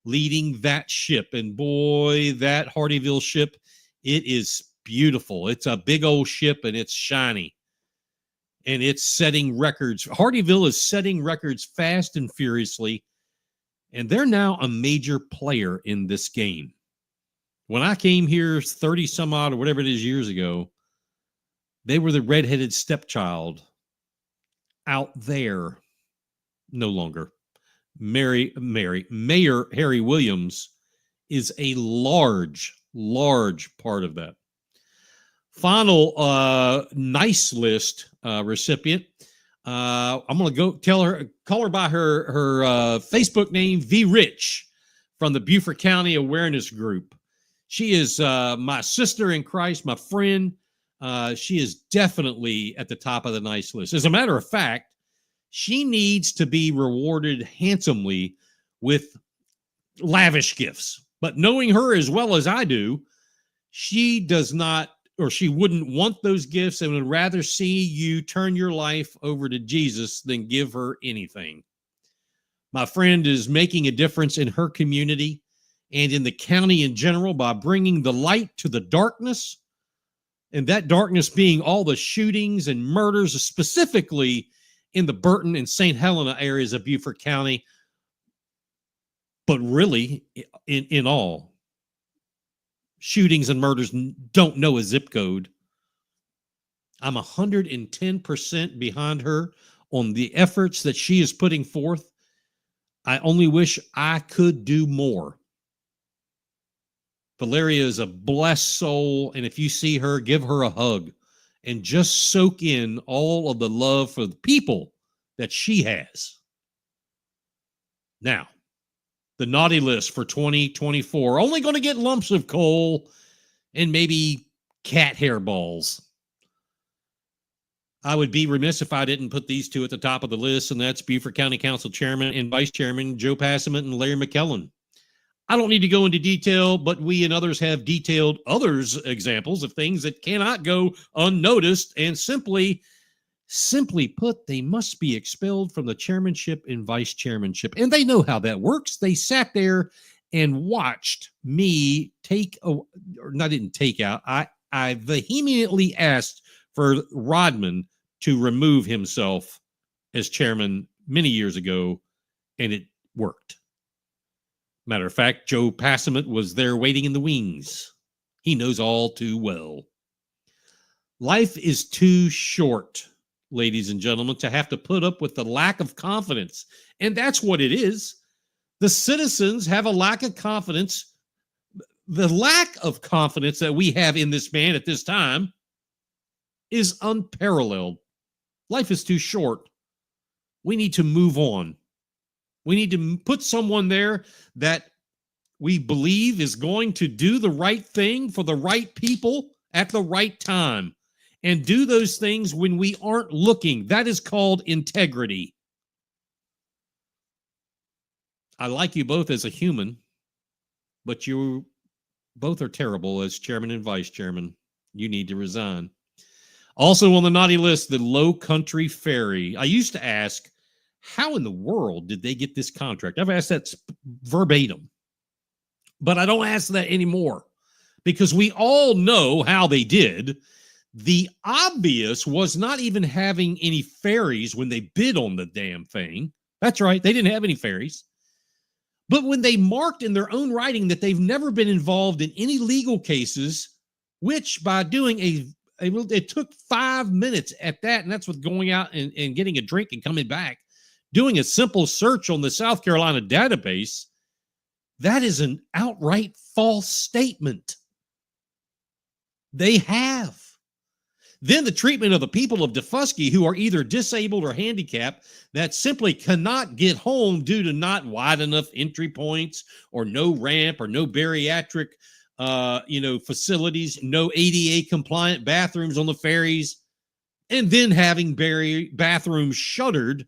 leading that ship. And boy, that Hardyville ship, it is beautiful. It's a big old ship, and it's shiny. And it's setting records. Hardyville is setting records fast and furiously. And they're now a major player in this game. When I came here 30 some odd or whatever it is years ago, they were the redheaded stepchild out there. No longer. Mayor Harry Williams is a large part of that. Final nice list recipient. I'm going to go call her by her Facebook name, V Rich, from the Beaufort County Awareness Group. She is my sister in Christ, my friend. She is definitely at the top of the nice list. As a matter of fact, she needs to be rewarded handsomely with lavish gifts. But knowing her as well as I do, she does not, or she wouldn't want those gifts and would rather see you turn your life over to Jesus than give her anything. My friend is making a difference in her community, and in the county in general by bringing the light to the darkness, and that darkness being all the shootings and murders, specifically in the Burton and St. Helena areas of Beaufort County, but really in all. Shootings and murders don't know a zip code. I'm 110% behind her on the efforts that she is putting forth. I only wish I could do more. Valeria is a blessed soul, and if you see her, give her a hug and just soak in all of the love for the people that she has. Now, the naughty list for 2024, only going to get lumps of coal and maybe cat hair balls. I would be remiss if I didn't put these two at the top of the list, and that's Beaufort County Council Chairman and Vice Chairman Joe Passament and Larry McKellen. I don't need to go into detail, but we and others have detailed others examples of things that cannot go unnoticed, and simply put, they must be expelled from the chairmanship and vice chairmanship. And they know how that works. They sat there and watched me I vehemently asked for Rodman to remove himself as chairman many years ago, and it worked. Matter of fact, Joe Passament was there waiting in the wings. He knows all too well. Life is too short, ladies and gentlemen, to have to put up with the lack of confidence. And that's what it is. The citizens have a lack of confidence. The lack of confidence that we have in this man at this time is unparalleled. Life is too short. We need to move on. We need to put someone there that we believe is going to do the right thing for the right people at the right time and do those things when we aren't looking. That is called integrity. I like you both as a human, but you both are terrible as chairman and vice chairman. You need to resign. Also on the naughty list, the Low Country Ferry. I used to ask, how in the world did they get this contract? I've asked that verbatim, but I don't ask that anymore because we all know how they did. The obvious was not even having any ferries when they bid on the damn thing. That's right. They didn't have any ferries. But when they marked in their own writing that they've never been involved in any legal cases, which by doing it took 5 minutes at that, and that's with going out and getting a drink and coming back, doing a simple search on the South Carolina database, that is an outright false statement. They have. Then the treatment of the people of Defusky who are either disabled or handicapped that simply cannot get home due to not wide enough entry points or no ramp or no bariatric facilities, no ADA compliant bathrooms on the ferries, and then having bathrooms shuttered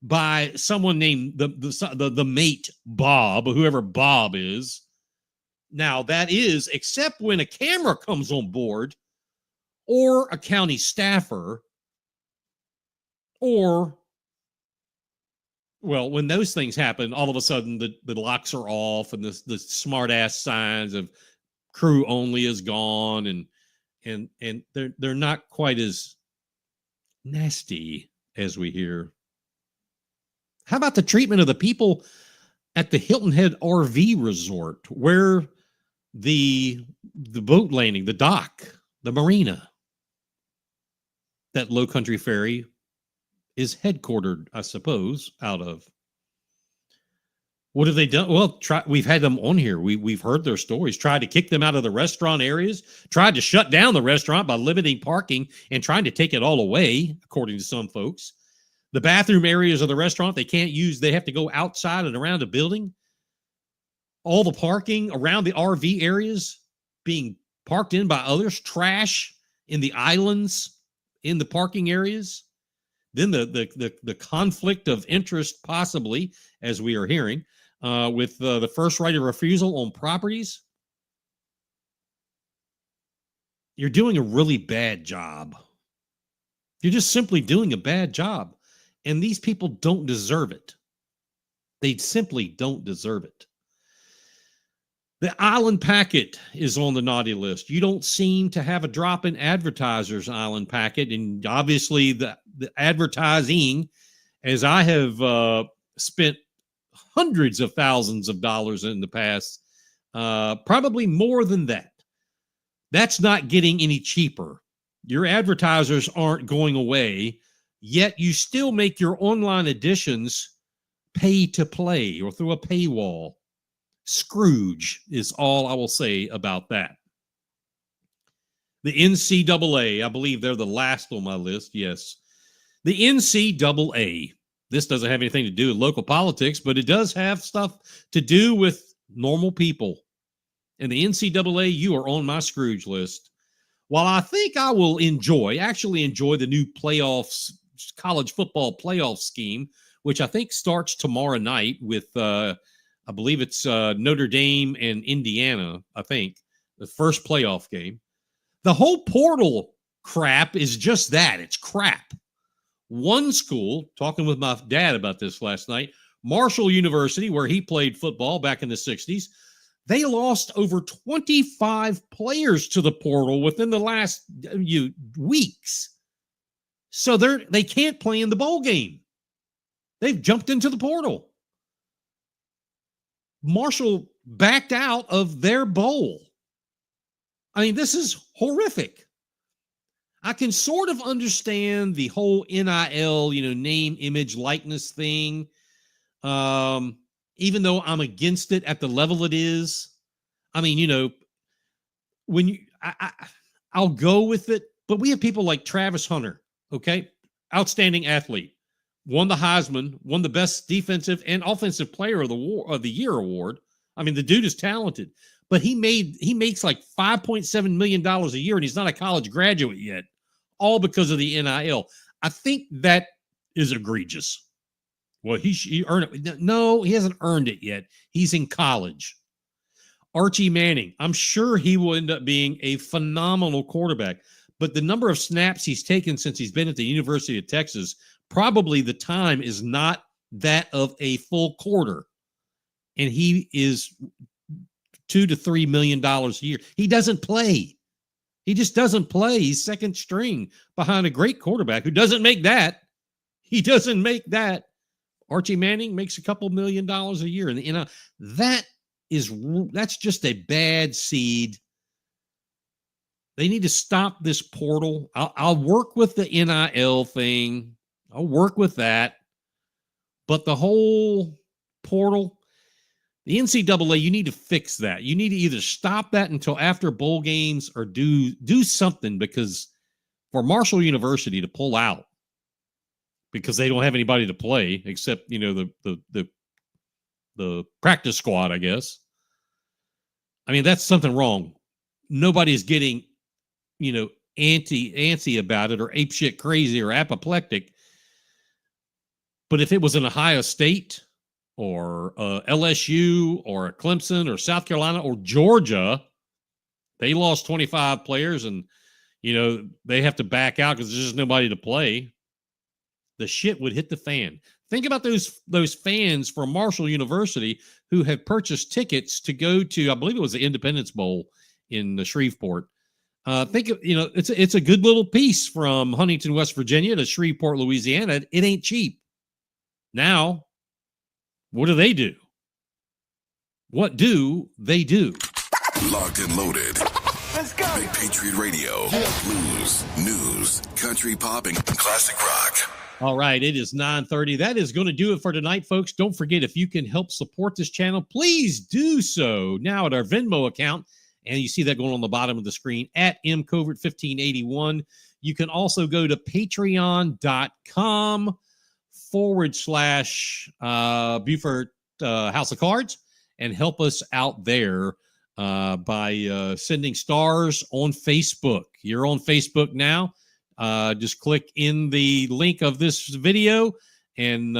by someone named the mate Bob, whoever Bob is. Now that is, except when a camera comes on board or a county staffer, or, well, when those things happen, all of a sudden the locks are off and the smart ass signs of crew only is gone, and they're not quite as nasty as we hear. How about the treatment of the people at the Hilton Head RV Resort, where the boat landing, the dock, the marina, that Low Country Ferry is headquartered, I suppose, out of? What have they done? Well, we've had them on here. We've heard their stories. Tried to kick them out of the restaurant areas, tried to shut down the restaurant by limiting parking and trying to take it all away, according to some folks. The bathroom areas of the restaurant, they can't use. They have to go outside and around a building. All the parking around the RV areas being parked in by others. Trash in the islands in the parking areas. Then the conflict of interest, possibly, as we are hearing, with the first right of refusal on properties. You're doing a really bad job. You're just simply doing a bad job. And these people don't deserve it. They simply don't deserve it. The Island Packet is on the naughty list. You don't seem to have a drop in advertisers, Island Packet. And obviously the advertising, as I have spent hundreds of thousands of dollars in the past, probably more than that. That's not getting any cheaper. Your advertisers aren't going away, yet you still make your online editions pay to play or through a paywall. Scrooge is all I will say about that. The NCAA, I believe they're the last on my list. Yes. The NCAA. This doesn't have anything to do with local politics, but it does have stuff to do with normal people. And the NCAA, you are on my Scrooge list. While I think I will actually enjoy the new playoffs, college football playoff scheme, which I think starts tomorrow night with I believe it's Notre Dame and Indiana, I think, the first playoff game. The whole portal crap is just that. It's crap. One school, talking with my dad about this last night, Marshall University, where he played football back in the 60s, they lost over 25 players to the portal within the last weeks. So they can't play in the bowl game. They've jumped into the portal. Marshall backed out of their bowl. I mean, this is horrific. I can sort of understand the whole NIL, name, image, likeness thing, even though I'm against it at the level it is. I mean, when I'll go with it, but we have people like Travis Hunter, okay? Outstanding athlete. Won the Heisman, won the best defensive and offensive player of the year award. I mean, the dude is talented, but he makes like $5.7 million a year, and he's not a college graduate yet, all because of the NIL. I think that is egregious. Well, he earned it. No, he hasn't earned it yet. He's in college. Archie Manning, I'm sure he will end up being a phenomenal quarterback, but the number of snaps he's taken since he's been at the University of Texas, probably the time is not that of a full quarter. And he is $2 to $3 million a year. He doesn't play. He just doesn't play. He's second string behind a great quarterback who doesn't make that. He doesn't make that. Archie Manning makes a couple $1 million a year. And that's just a bad seed. They need to stop this portal. I'll work with the NIL thing. I'll work with that. But the whole portal, the NCAA, you need to fix that. You need to either stop that until after bowl games or do something, because for Marshall University to pull out because they don't have anybody to play except, the practice squad, I guess. I mean, that's something wrong. Nobody's getting, antsy about it or apeshit crazy or apoplectic. But if it was in Ohio State or LSU or Clemson or South Carolina or Georgia, they lost 25 players and, they have to back out because there's just nobody to play. The shit would hit the fan. Think about those fans from Marshall University who have purchased tickets to go to, I believe it was the Independence Bowl in Shreveport. It's a good little piece from Huntington, West Virginia to Shreveport, Louisiana. It ain't cheap. Now, what do? What do they do? Locked and loaded. Let's go. Big Patriot Radio. Blues, news, country pop, and classic rock. All right, it is 9:30. That is going to do it for tonight, folks. Don't forget, if you can help support this channel, please do so now at our Venmo account. And you see that going on the bottom of the screen at mcovert1581. You can also go to patreon.com/Beaufort House of Cards and help us out there by sending stars on Facebook. You're on Facebook now. Just click in the link of this video and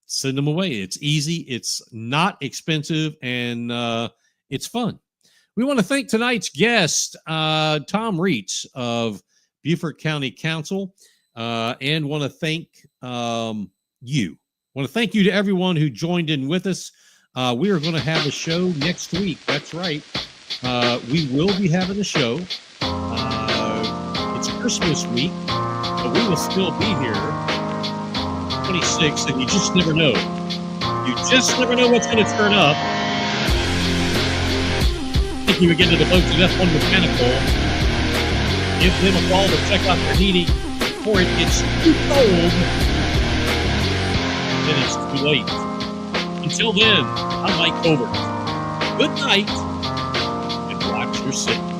send them away. It's easy. It's not expensive, and it's fun. We want to thank tonight's guest, Tom Reitz of Beaufort County Council, and want to thank you. Want to thank you to everyone who joined in with us. We are going to have a show next week. That's right. We will be having a show. It's Christmas week, but we will still be here 26th, and you just never know. You just never know what's going to turn up. Thinking we get to the folks at F1 Mechanical, give them a call to check out their heating before it gets too cold, then it's too late. Until then, I'm Mike Covert. Good night, and watch your six.